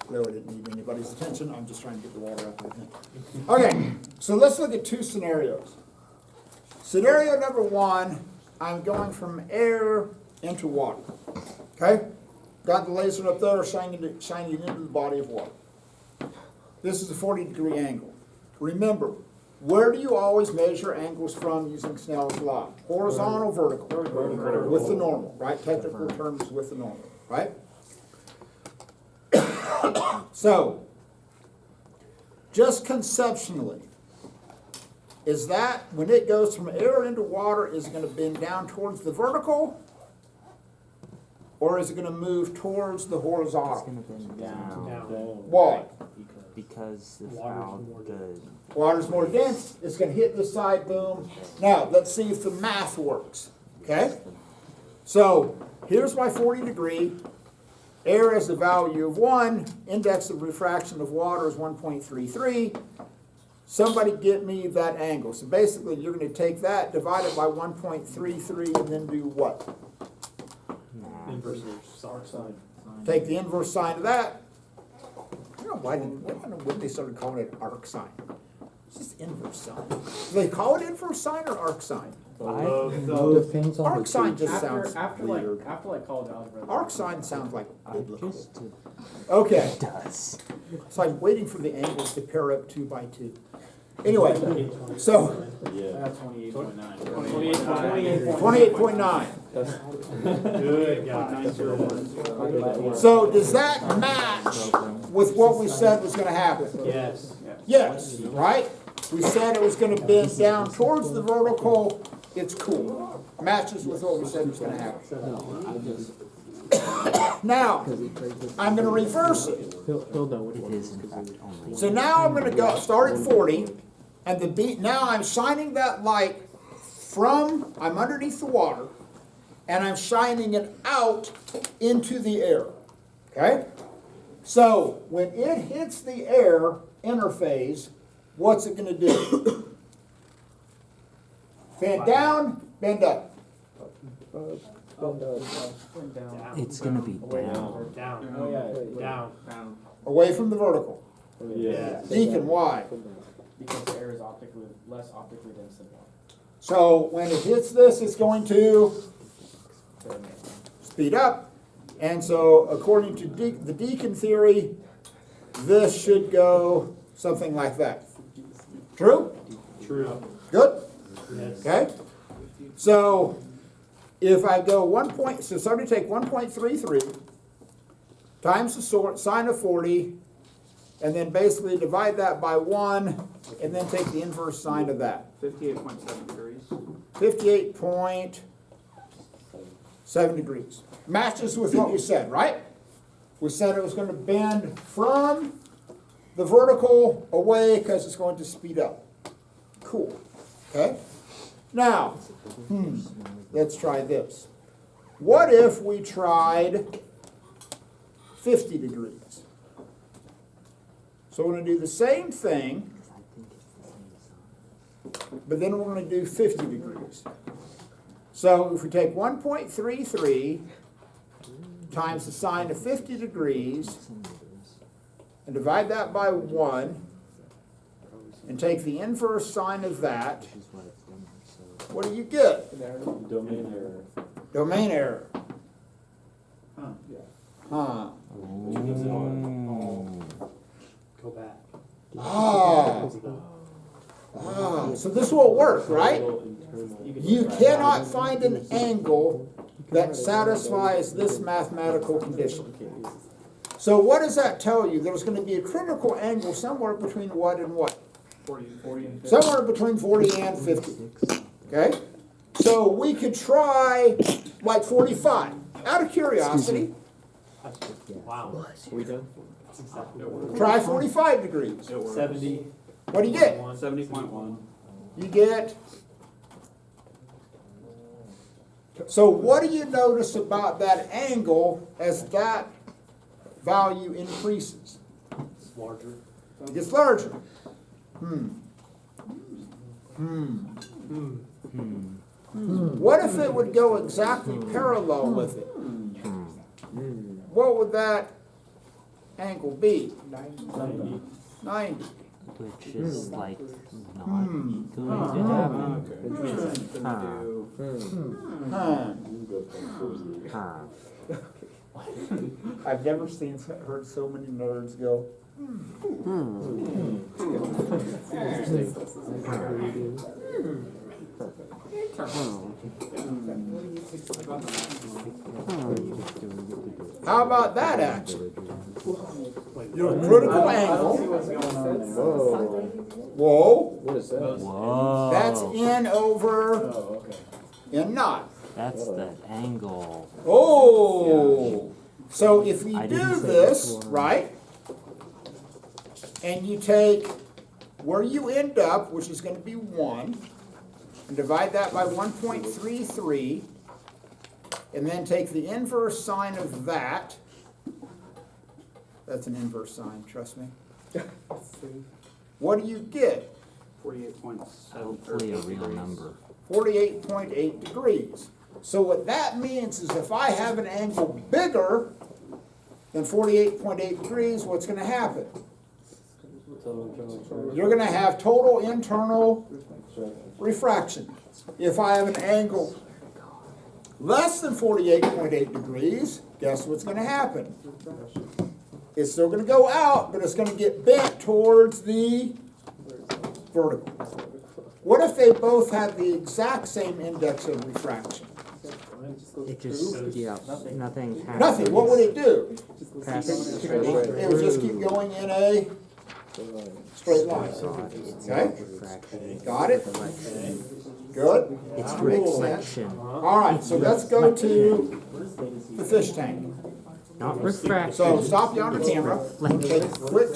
Clearly didn't need anybody's attention. I'm just trying to get the water out of the thing. Okay, so let's look at two scenarios. Scenario number one, I'm going from air into water. Okay? Got the laser up there shining it into the body of water. This is a 40-degree angle. Remember, where do you always measure angles from using Snell's law? Horizontal, vertical. With the normal, right? Technical terms with the normal, right? So, just conceptually, is that when it goes from air into water, is it going to bend down towards the vertical? Or is it going to move towards the horizontal? It's going to bend down. Why? Because the Water's more dense, it's going to hit this side, boom. Now, let's see if the math works, okay? So, here's my 40-degree. Air is the value of 1. Index of refraction of water is 1.33. Somebody get me that angle. So basically, you're going to take that, divide it by 1.33, and then do what? Inverse sine. Take the inverse sine of that. I don't know when they started calling it arc sine. It's just inverse sine. Do they call it inverse sine or arc sine? Depends on Arc the sine teacher. just sounds After weird. college algebra. Arc sine sounds like biblical. just Okay, does. so I'm waiting for the angles to pair up 2 by 2. Anyway, so 28.9. 28.9. Good God. So does that match with what we said was going to happen? Yes. Yes, right? We said it was going to bend down towards the vertical. It's cool. Matches with what we said was going to happen. Now, I'm going to reverse it. He'll know what It is in fact only. So now I'm going to go start at 40, and the beat. Now I'm shining that light from. I'm underneath the water, and I'm shining it out into the air. Okay. So when it hits the air interface, what's it going to do? Bend down, bend up. It's going to be down. Down. Away from the vertical. Yeah. Deacon, why? Because the air is less optically dense than water. So when it hits this, it's going to speed up. And so according to the Deacon theory, this should go something like that. True? True. Good? Yes. Okay? So if I go so somebody take 1.33 times the sine of 40, and then basically divide that by 1, and then take the inverse sine of that. 58.7 degrees. 58.7 degrees. Matches with what we said, right? We said it was going to bend from the vertical away because it's going to speed up. Cool. Okay? Now, let's try this. What if we tried 50 degrees? So we're going to do the same thing, but then we're going to do 50 degrees. So if we take 1.33 times the sine of 50 degrees and divide that by 1 and take the inverse sine of that, what do you get? Domain error. Domain error. Huh. Go back. So this won't work, right? You cannot find an angle that satisfies this mathematical condition. So what does that tell you? There's going to be a critical angle somewhere between what and what? 40 and 50. Somewhere between 40 and 50. Okay? So we could try like 45. Out of curiosity, Wow. We done? try 45 degrees. 70. What do you get? 70.1. You get. So what do you notice about that angle as that value increases? It's larger. It gets larger. What if it would go exactly parallel with it? What would that angle be? 90. Which is like not Hmm. going to happen. Huh. Huh. I've never heard so many nerds go. How about that action? Your critical angle. Whoa. What is that? Whoa. That's in over in naught. That's the angle. Oh. So if you I do didn't say this, which one. right, and you take where you end up, which is going to be 1, and divide that by 1.33, and then take the inverse sine of that. That's an inverse sine, trust me. What do you get? 48.7. Hopefully a real number. 48.8 degrees. So what that means is if I have an angle bigger than 48.8 degrees, what's going to happen? You're going to have total internal refraction. If I have an angle less than 48.8 degrees, guess what's going to happen? It's still going to go out, but it's going to get bent towards the vertical. What if they both have the exact same index of refraction? It just, yeah, nothing happens. Nothing. What would it do? Passes It would just keep going in a straight line. Okay? refraction. Got it? Reflection. Good? It's Cool. reflection, All right, so let's go to the fish tank. not refraction. So stop you on the camera. Take a quick